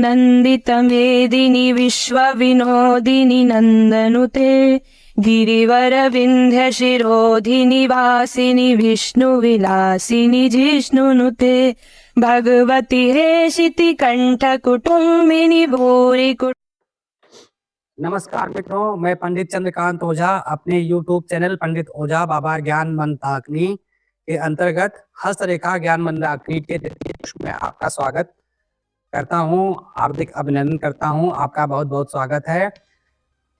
नन्दितमेदिनि विश्वविनोदिनि नन्दनुते गिरिवरविन्ध्यशिरोधिनि वासिनि विष्णुविलासिनि जिष्णुनुते भगवति हेशिति कंठकुटुम्बिनि भूरि। नमस्कार मित्रों, मैं पंडित चंद्रकांत ओझा अपने YouTube चैनल पंडित ओझा बाबा ज्ञान मंदाकिनी के अंतर्गत हस्तरेखा ज्ञान मंदाकिनी के द्वितीय पुष्प में आपका स्वागत करता हूं। हार्दिक अभिनंदन करता हूं। आपका बहुत बहुत स्वागत है।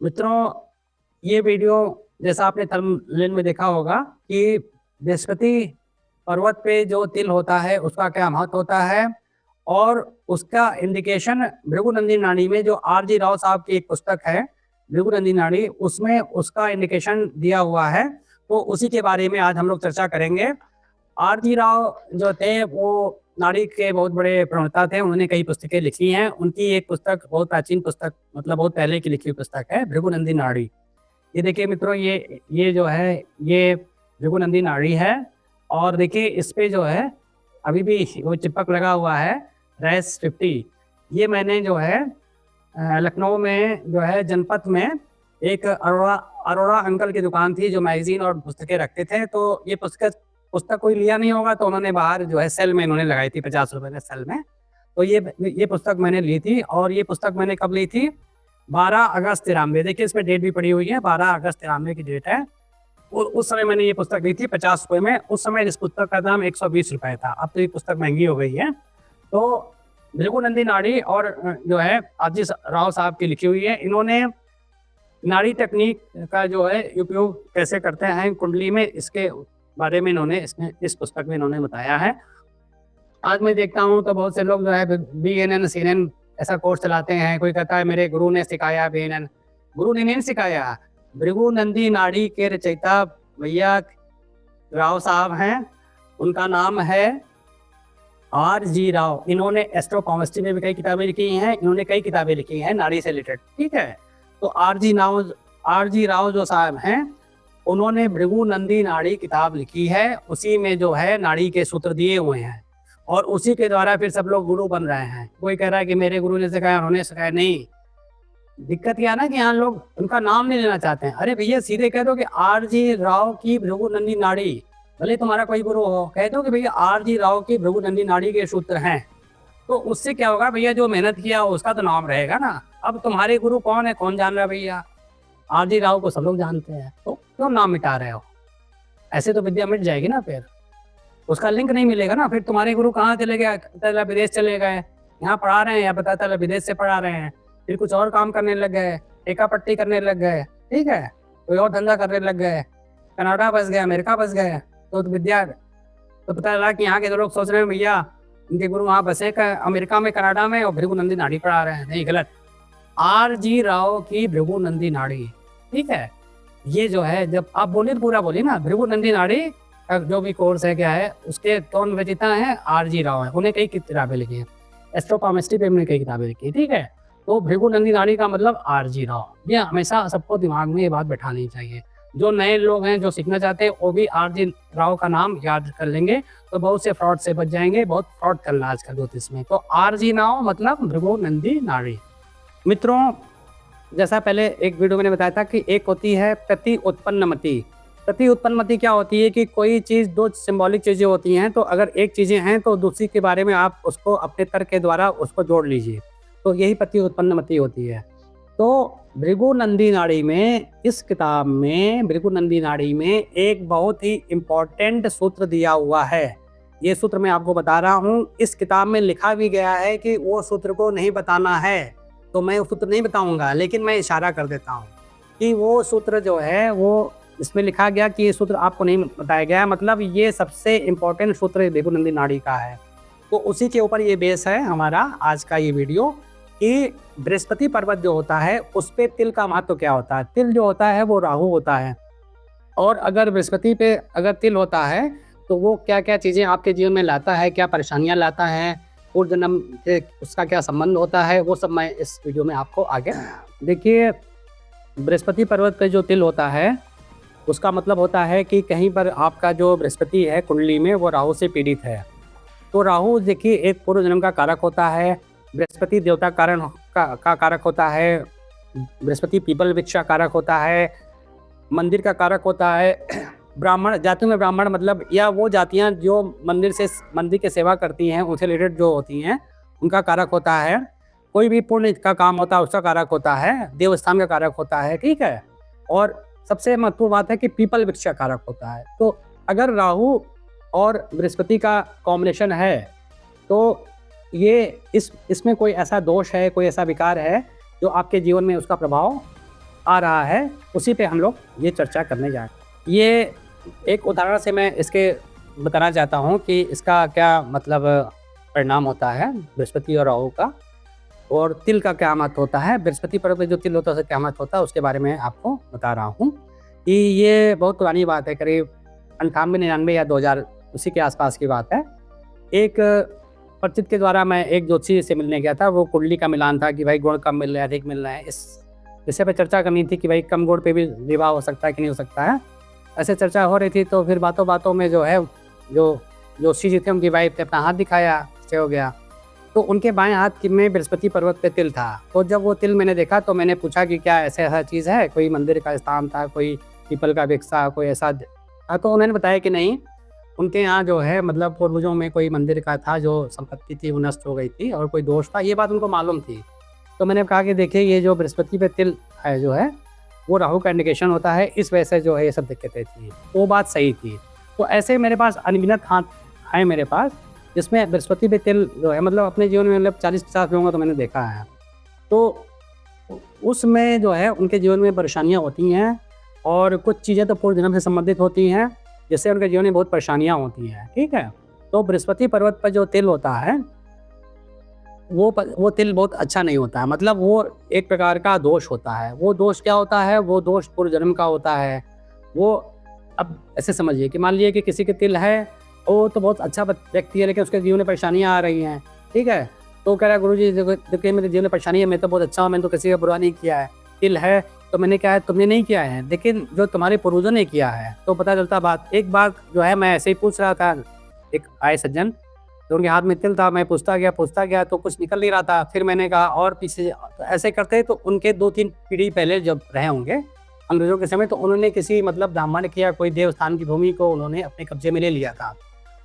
मित्रों, ये वीडियो जैसा आपने थंबनेल में देखा होगा कि बृहस्पति पर्वत पे जो तिल होता है उसका क्या महत्व होता है और उसका इंडिकेशन भृगुनंदी नाड़ी में जो आर.जी. राव साहब की एक पुस्तक है भृगुनंदी नाड़ी, उसमें उसका इंडिकेशन दिया हुआ है। तो उसी के बारे में आज हम लोग चर्चा करेंगे। आर.जी. राव जो थे वो नाड़ी के बहुत बड़े प्रणेता थे। उन्होंने कई पुस्तकें लिखी हैं। उनकी एक पुस्तक बहुत प्राचीन पुस्तक, मतलब बहुत पहले की लिखी हुई पुस्तक है भृगुनंदी नाड़ी। ये देखिए मित्रों, ये जो है ये भृगुनंदी नाड़ी है और देखिए इस पे जो है अभी भी वो चिपक लगा हुआ है रेस 50। ये मैंने जो है लखनऊ में जो है जनपथ में एक अरोड़ा अंकल की दुकान थी जो मैगजीन और पुस्तकें रखते थे। तो ये पुस्तक कोई लिया नहीं होगा तो उन्होंने बाहर जो है सेल में इन्होंने लगाई थी 50 रुपए में सेल में। तो ये पुस्तक मैंने ली थी और ये पुस्तक मैंने कब ली थी? 12 अगस्त 93। देखिए इसमें डेट भी पड़ी हुई है, 12 अगस्त 93 की डेट है। उस समय मैंने ये पुस्तक ली थी 50 रुपए में। उस समय इस पुस्तक का दाम 120 रुपए था। अब तो ये पुस्तक महंगी हो गई है। तो भृगुनंदी नाड़ी और जो है आर.जी. राव साहब की लिखी हुई है। इन्होंने नाड़ी टेक्निक का जो है उपयोग कैसे करते हैं कुंडली में, इसके बारे में इन्होंने इस पुस्तक में इन्होंने बताया है। आज मैं देखता हूँ तो बहुत से लोग जो है BNN CNN ऐसा कोर्स चलाते हैं। कोई कहता है मेरे गुरु ने सिखाया। BNN गुरु ने नहीं सिखाया। भृगुनंदी नाड़ी के रचयिता भैया राव साहब हैं। उनका नाम है आर.जी. राव। इन्होंने एस्ट्रोकेमिस्ट्री में भी कई किताबें लिखी हैं। इन्होंने कई किताबें लिखी हैं नाड़ी से रिलेटेड, ठीक है। तो आर.जी. राव जो साहब हैं उन्होंने भृगुनंदी नाड़ी किताब लिखी है। उसी में जो है नाड़ी के सूत्र दिए हुए हैं और उसी के द्वारा फिर सब लोग गुरु बन रहे हैं। कोई कह रहा है कि मेरे गुरु ने सिखाया, उन्होंने सिखाया। नहीं, दिक्कत क्या ना कि यहाँ लोग उनका नाम नहीं लेना चाहते हैं। अरे भैया सीधे कह दो कि आर.जी. राव की भृगुनंदी नाड़ी, भले तुम्हारा कोई गुरु हो, कह दो कि भैया आर.जी. राव की भृगुनंदी नाड़ी के सूत्र हैं। तो उससे क्या होगा भैया, जो मेहनत किया उसका तो नाम रहेगा ना। अब तुम्हारे गुरु कौन है, कौन जान रहा है भैया? आर.जी. राव को सब लोग जानते हैं, तो क्यों नाम मिटा रहे हो? ऐसे तो विद्या मिट जाएगी ना, फिर उसका लिंक नहीं मिलेगा ना। फिर तुम्हारे गुरु कहाँ चले गए? पता चला विदेश चले गए, यहाँ पढ़ा रहे हैं, या पता चला विदेश से पढ़ा रहे हैं, फिर कुछ और काम करने लग गए, टेका पट्टी करने लग गए, ठीक है, कोई और धंधा करने लग गए, कनाडा बस गए, अमेरिका बस गए। तो विद्या तो पता चला कि यहाँ के जो लोग सोच रहे हैं भैया उनके गुरु वहाँ बसे अमेरिका में, कनाडा में, और भृगुनंदी नाड़ी पढ़ा रहे हैं। नहीं, गलत। आर.जी. राव की भृगुनंदी नाड़ी, ठीक है। ये जो है, जब आप बोलिए तो पूरा बोलिए ना। भृगुनंदी नाड़ी का जो भी कोर्स है क्या है, उसके कौन रचयिता है? आर.जी. राव है। उन्हें कई किताबें लिखी हैं, एस्ट्रोकेमिस्ट्री पे उन्होंने कई किताबें लिखी, ठीक है। तो भृगुनंदी नाड़ी का मतलब आर.जी. राव। ये हमेशा सबको दिमाग में ये बात बैठानी चाहिए। जो नए लोग हैं जो सीखना चाहते हैं वो भी आर.जी. राव का नाम याद कर लेंगे तो बहुत से फ्रॉड से बच जाएंगे। बहुत फ्रॉड चल रहा है आजकल ज्योतिष में। तो आर.जी. राव मतलब भृगुनंदी नाड़ी। मित्रों, जैसा पहले एक वीडियो मैंने बताया था कि एक होती है प्रति उत्पन्नमति। प्रति उत्पन्नमति क्या होती है कि कोई चीज़, दो सिंबॉलिक चीज़ें होती हैं, तो अगर एक चीज़ें हैं तो दूसरी के बारे में आप उसको अपने तर्क के द्वारा उसको जोड़ लीजिए, तो यही प्रति उत्पन्नमति होती है। तो भृगुनंदी नाड़ी में, इस किताब में भृगुनंदी नाड़ी में एक बहुत ही इम्पोर्टेंट सूत्र दिया हुआ है। ये सूत्र मैं आपको बता रहा हूँ। इस किताब में लिखा भी गया है कि वो सूत्र को नहीं बताना है, तो मैं वो सूत्र नहीं बताऊंगा, लेकिन मैं इशारा कर देता हूँ कि वो सूत्र जो है वो इसमें लिखा गया कि ये सूत्र आपको नहीं बताया गया, मतलब ये सबसे इम्पोर्टेंट सूत्र भृगुनंदी नाड़ी का है। तो उसी के ऊपर ये बेस है हमारा आज का ये वीडियो कि बृहस्पति पर्वत जो होता है उस पे तिल का महत्व क्या होता है। तिल जो होता है वो राहु होता है, और अगर बृहस्पति पे अगर तिल होता है तो वो क्या क्या चीज़ें आपके जीवन में लाता है, क्या परेशानियाँ लाता है, पूर्व जन्म से उसका क्या संबंध होता है, वो सब मैं इस वीडियो में आपको आगे। देखिए, बृहस्पति पर्वत पे जो तिल होता है उसका मतलब होता है कि कहीं पर आपका जो बृहस्पति है कुंडली में वो राहु से पीड़ित है। तो राहु देखिए एक पूर्व जन्म का कारक होता है, बृहस्पति देवता कारण का कारक होता है, बृहस्पति पीपल वृक्ष का कारक होता है, मंदिर का कारक होता है, ब्राह्मण जातियों में ब्राह्मण मतलब या वो जातियां जो मंदिर की सेवा करती हैं उनसे रिलेटेड जो होती हैं उनका कारक होता है, कोई भी पुण्य का काम होता है उसका कारक होता है, देवस्थान का कारक होता है, ठीक है। और सबसे महत्वपूर्ण बात है कि पीपल वृक्ष का कारक होता है। तो अगर राहु और बृहस्पति का कॉम्बिनेशन है तो ये इसमें कोई ऐसा दोष है, कोई ऐसा विकार है जो आपके जीवन में उसका प्रभाव आ रहा है, उसी पे हम लोग ये चर्चा करने जा रहे हैं। ये एक उदाहरण से मैं इसके बताना चाहता हूँ कि इसका क्या मतलब परिणाम होता है बृहस्पति और राहु का, और तिल का क्या महत्व होता है। बृहस्पति पर्व में जो तिल होता है उसका क्या महत्व होता है उसके बारे में आपको बता रहा हूँ कि ये बहुत पुरानी बात है, करीब 98-99 या 2000 उसी के आसपास की बात है। एक परिचित के द्वारा मैं एक ज्योतिषी से मिलने गया था, वो कुंडली का मिलान था कि भाई गुण कम मिल रहा है, अधिक मिल रहा है, इस विषय पर चर्चा करनी थी कि भाई कम गुण पे भी विवाह हो सकता है कि नहीं हो सकता है। ऐसे चर्चा हो रही थी तो फिर बातों बातों में जो है जो ज्योतिषी जी थे उनकी वाइफ ने अपना हाथ दिखाया, से हो गया तो उनके बाएं हाथ में बृहस्पति पर्वत पे तिल था। तो जब वो तिल मैंने देखा तो मैंने पूछा कि क्या ऐसा चीज़ है, कोई मंदिर का स्थान था, कोई पीपल का वृक्ष था, कोई ऐसा था। तो उन्होंने बताया कि नहीं, उनके यहाँ जो है मतलब पूर्वजों में कोई मंदिर का था जो संपत्ति थी वो नष्ट हो गई थी और कोई दोष था, ये बात उनको मालूम थी। तो मैंने कहा कि देखिए ये जो बृहस्पति पे तिल है जो है वो राहु का इंडिकेशन होता है, इस वजह से जो है ये सब दिक्कतें थी। वो बात सही थी। तो ऐसे मेरे पास अनगिनत हाथ हैं मेरे पास जिसमें बृहस्पति पे तिल जो है मतलब अपने जीवन में मतलब 40-50 लोगों को तो मैंने देखा है। तो उसमें जो है उनके जीवन में परेशानियाँ होती हैं और कुछ चीज़ें तो पूर्व जन्म से संबंधित होती हैं, जिससे उनके जीवन में बहुत परेशानियाँ होती हैं, ठीक है। तो बृहस्पति पर्वत पर जो तिल होता है वो तिल बहुत अच्छा नहीं होता है, मतलब वो एक प्रकार का दोष होता है। वो दोष क्या होता है, वो दोष पूर्व जन्म का होता है। वो अब ऐसे समझिए कि मान लीजिए कि किसी के तिल है, वो तो बहुत अच्छा व्यक्ति है लेकिन उसके जीवन में परेशानियाँ आ रही हैं, ठीक है। तो कह रहा है गुरुजी देखिए मेरे जीवन में परेशानी है, मैं तो बहुत अच्छा हूँ, मैंने तो किसी का बुरा नहीं किया है। तिल है तो मैंने क्या है, तुमने नहीं किया है, लेकिन जो तुम्हारे पूर्वजों ने किया है तो पता चलता बात। एक बार जो है मैं ऐसे ही पूछ रहा था, एक आए सज्जन तो उनके हाथ में तिल था, मैं पूछता गया तो कुछ निकल नहीं रहा था। फिर मैंने कहा और पीछे तो ऐसे करते तो उनके 2-3 पीढ़ी पहले जब रहे होंगे अंग्रेजों के समय, तो उन्होंने किसी मतलब ब्राह्मण किया कोई देवस्थान की भूमि को उन्होंने अपने कब्जे में ले लिया था।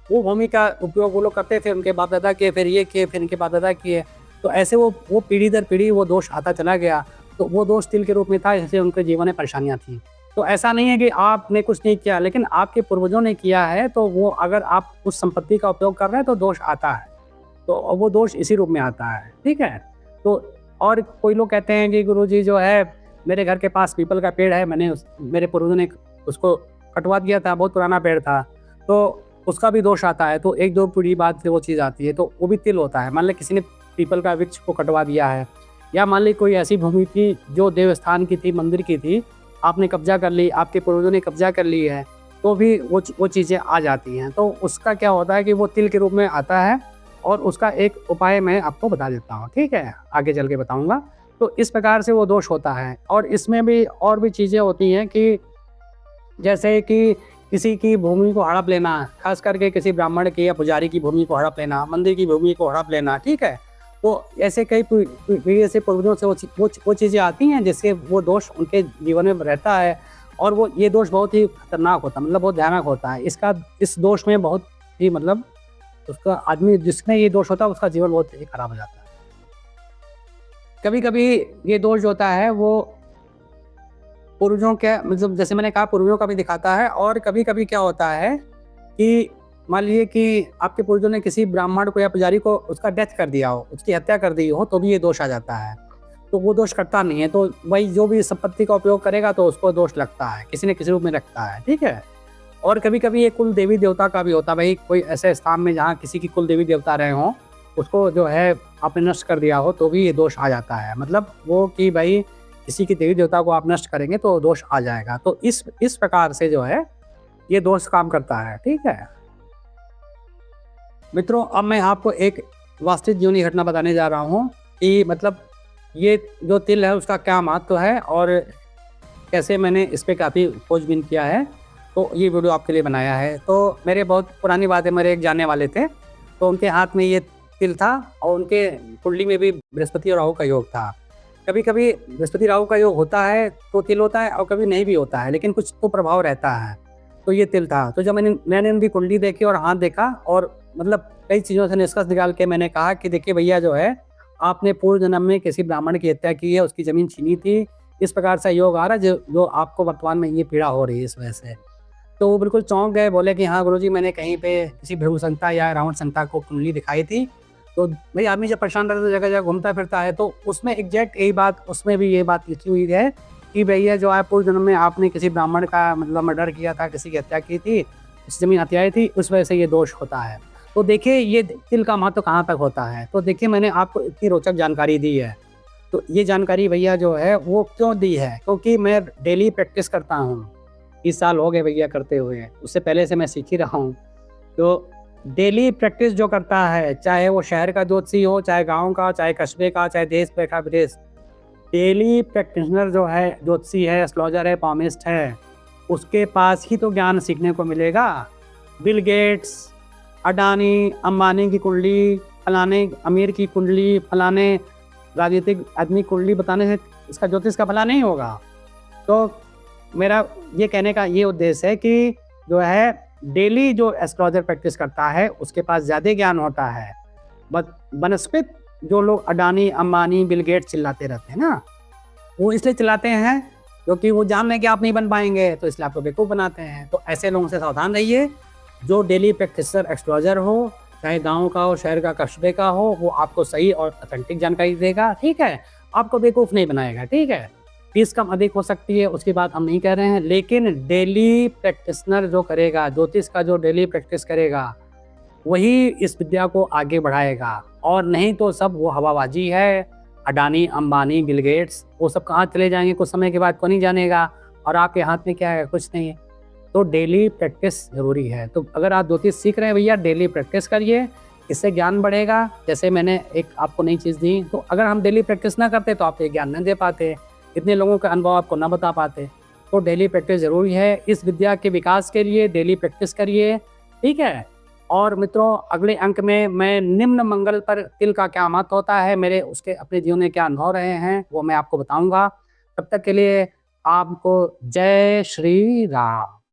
वो भूमि का उपयोग वो लोग करते थे, उनके बाप दादा किए, फिर ये किए, फिर इनके बाप दादा किए। तो ऐसे वो पीढ़ी दर पीढ़ी वो दोष आता चला गया। तो वो दोष तिल के रूप में था, इससे उनके जीवन में परेशानियाँ थी। तो ऐसा नहीं है कि आपने कुछ नहीं किया, लेकिन आपके पूर्वजों ने किया है, तो वो अगर आप उस संपत्ति का उपयोग कर रहे हैं तो दोष आता है। तो वो दोष इसी रूप में आता है, ठीक है। तो और कोई लोग कहते हैं कि गुरुजी जो है मेरे घर के पास पीपल का पेड़ है, मेरे पूर्वजों ने उसको कटवा दिया था, बहुत पुराना पेड़ था, तो उसका भी दोष आता है। तो 1-2 पीढ़ी बाद से वो चीज़ आती है, तो वो भी तिल होता है। मान ली किसी ने पीपल का वृक्ष को कटवा दिया है, या मान ली कोई ऐसी भूमि थी जो देवस्थान की थी, मंदिर की थी, आपने कब्जा कर ली, आपके पूर्वजों ने कब्जा कर ली है, तो भी वो चीज़ें आ जाती हैं। तो उसका क्या होता है कि वो तिल के रूप में आता है, और उसका एक उपाय मैं आपको बता देता हूँ, ठीक है, आगे चल के बताऊँगा। तो इस प्रकार से वो दोष होता है। और इसमें भी और भी चीज़ें होती हैं कि जैसे कि किसी की भूमि को हड़प लेना, खास करके किसी ब्राह्मण की या पुजारी की भूमि को हड़प लेना, मंदिर की भूमि को हड़प लेना, ठीक है। तो ऐसे कई पीढ़ी से पूर्वजों से वो चीज़ें आती हैं जिससे वो दोष उनके जीवन में रहता है, और वो ये दोष बहुत ही खतरनाक होता है, मतलब बहुत भयानक होता है। इस दोष में बहुत ही मतलब उसका आदमी जिसमें ये दोष होता है उसका जीवन बहुत ही खराब हो जाता है। कभी कभी ये दोष जो होता है वो पूर्वजों के मतलब जैसे मैंने कहा पूर्वजों का भी दिखाता है, और कभी कभी क्या होता है कि मान लीजिए कि आपके पूर्वजों ने किसी ब्राह्मण को या पुजारी को उसका डेथ कर दिया हो, उसकी हत्या कर दी हो, तो भी ये दोष आ जाता है। तो वो दोष करता नहीं है, तो भाई जो भी संपत्ति का उपयोग करेगा तो उसको दोष लगता है, किसी न किसी रूप में लगता है, ठीक है। और कभी कभी ये कुल देवी देवता का भी होता है, भाई कोई ऐसे स्थान में जहाँ किसी की कुल देवी देवता रहे हों, उसको जो है आपने नष्ट कर दिया हो तो भी ये दोष आ जाता है। मतलब वो कि भाई किसी की देवी देवता को आप नष्ट करेंगे तो दोष आ जाएगा। तो इस प्रकार से जो है ये दोष काम करता है, ठीक है मित्रों। अब मैं आपको एक वास्तविक जीवनी घटना बताने जा रहा हूँ कि मतलब ये जो तिल है उसका क्या महत्व है और कैसे मैंने इस पर काफ़ी खोजबीन किया है, तो ये वीडियो आपके लिए बनाया है। तो मेरे बहुत पुरानी बात है, मेरे एक जानने वाले थे, तो उनके हाथ में ये तिल था और उनके कुंडली में भी बृहस्पति और राहु का योग था। कभी कभी बृहस्पति राहु का योग होता है तो तिल होता है और कभी नहीं भी होता है, लेकिन कुछ तो प्रभाव रहता है। तो ये तिल था। तो जब मैंने उनकी कुंडली देखी और हाथ देखा और मतलब कई चीज़ों से निष्कर्ष निकाल के मैंने कहा कि देखिए भैया जो है, आपने पूर्व जन्म में किसी ब्राह्मण की हत्या की है, उसकी ज़मीन छीनी थी, इस प्रकार से योग आ रहा है जो आपको वर्तमान में ये पीड़ा हो रही है इस वजह से। तो वो बिल्कुल चौंक गए, बोले कि हाँ गुरुजी, मैंने कहीं पे किसी भृगु संहिता या रावण संहिता को कुंडली दिखाई थी। तो भाई आदमी जब परेशान रहता है जगह जगह घूमता फिरता है, तो उसमें एग्जैक्ट यही बात, उसमें भी ये बात लिखी हुई है कि भैया जो है पूर्व जन्म में आपने किसी ब्राह्मण का मतलब मर्डर किया था, किसी की हत्या की थी, किसी जमीन हत्याएं थी, उस वजह से ये दोष होता है। तो देखिए ये तिल का महत्व कहाँ तक होता है। तो देखिए मैंने आपको इतनी रोचक जानकारी दी है, तो ये जानकारी भैया जो है वो क्यों दी है, क्योंकि मैं डेली प्रैक्टिस करता हूँ। 30 साल हो गए भैया करते हुए, उससे पहले से मैं सीख ही रहा हूँ। तो डेली प्रैक्टिस जो करता है, चाहे वो शहर का ज्योतिषी हो, चाहे गांव का, चाहे कस्बे का, चाहे देश बैठा विदेश, डेली प्रैक्टिशनर जो है, ज्योतिषी है, एस्ट्रोलॉजर है, पामिस्ट है, उसके पास ही तो ज्ञान सीखने को मिलेगा। बिल गेट्स, अडानी, अंबानी की कुंडली, फलाने अमीर की कुंडली, फलाने राजनीतिक आदमी कुंडली बताने से इसका ज्योतिष का भला नहीं होगा। तो मेरा ये कहने का ये उद्देश्य है कि जो है डेली जो एस्ट्रोलॉजर प्रैक्टिस करता है उसके पास ज़्यादा ज्ञान होता है। बनस्पत जो लोग अडानी, अंबानी, बिल गेट्स चिल्लाते रहते हैं ना, वो इसलिए चिल्लाते हैं क्योंकि वो जान रहे हैं कि आप नहीं बन पाएंगे, तो इसलिए आपको बेवकूफ़ बनाते हैं। तो ऐसे लोगों से सावधान रहिए। जो डेली प्रैक्टिसर एस्ट्रोलॉजर हो, चाहे गांव का हो, शहर का, कस्बे का हो, वो आपको सही और ऑथेंटिक जानकारी देगा, ठीक है, आपको बेवकूफ़ नहीं बनाएगा, ठीक है। फीस कम अधिक हो सकती है, उसकी बात हम नहीं कह रहे हैं, लेकिन डेली प्रैक्टिशनर जो करेगा, ज्योतिष का जो डेली प्रैक्टिस करेगा, वही इस विद्या को आगे बढ़ाएगा। और नहीं तो सब वो हवाबाजी है। अडानी, अंबानी, बिल गेट्स, वो सब कहाँ चले जाएंगे कुछ समय के बाद, कौन नहीं जानेगा, और आपके हाथ में क्या है, कुछ नहीं है। तो डेली प्रैक्टिस ज़रूरी है। तो अगर आप ज्योतिष सीख रहे हैं भैया, डेली प्रैक्टिस करिए, इससे ज्ञान बढ़ेगा। जैसे मैंने एक आपको नई चीज़ दी, तो अगर हम डेली प्रैक्टिस ना करते तो आप ये ज्ञान नहीं दे पाते, इतने लोगों का अनुभव आपको ना बता पाते। तो डेली प्रैक्टिस ज़रूरी है। इस विद्या के विकास के लिए डेली प्रैक्टिस करिए, ठीक है। और मित्रों, अगले अंक में मैं निम्न मंगल पर तिल का क्या महत्व होता है, मेरे उसके अपने जीवन में क्या अनुभव रहे हैं, वो मैं आपको बताऊंगा। तब तक के लिए आपको जय श्री राम।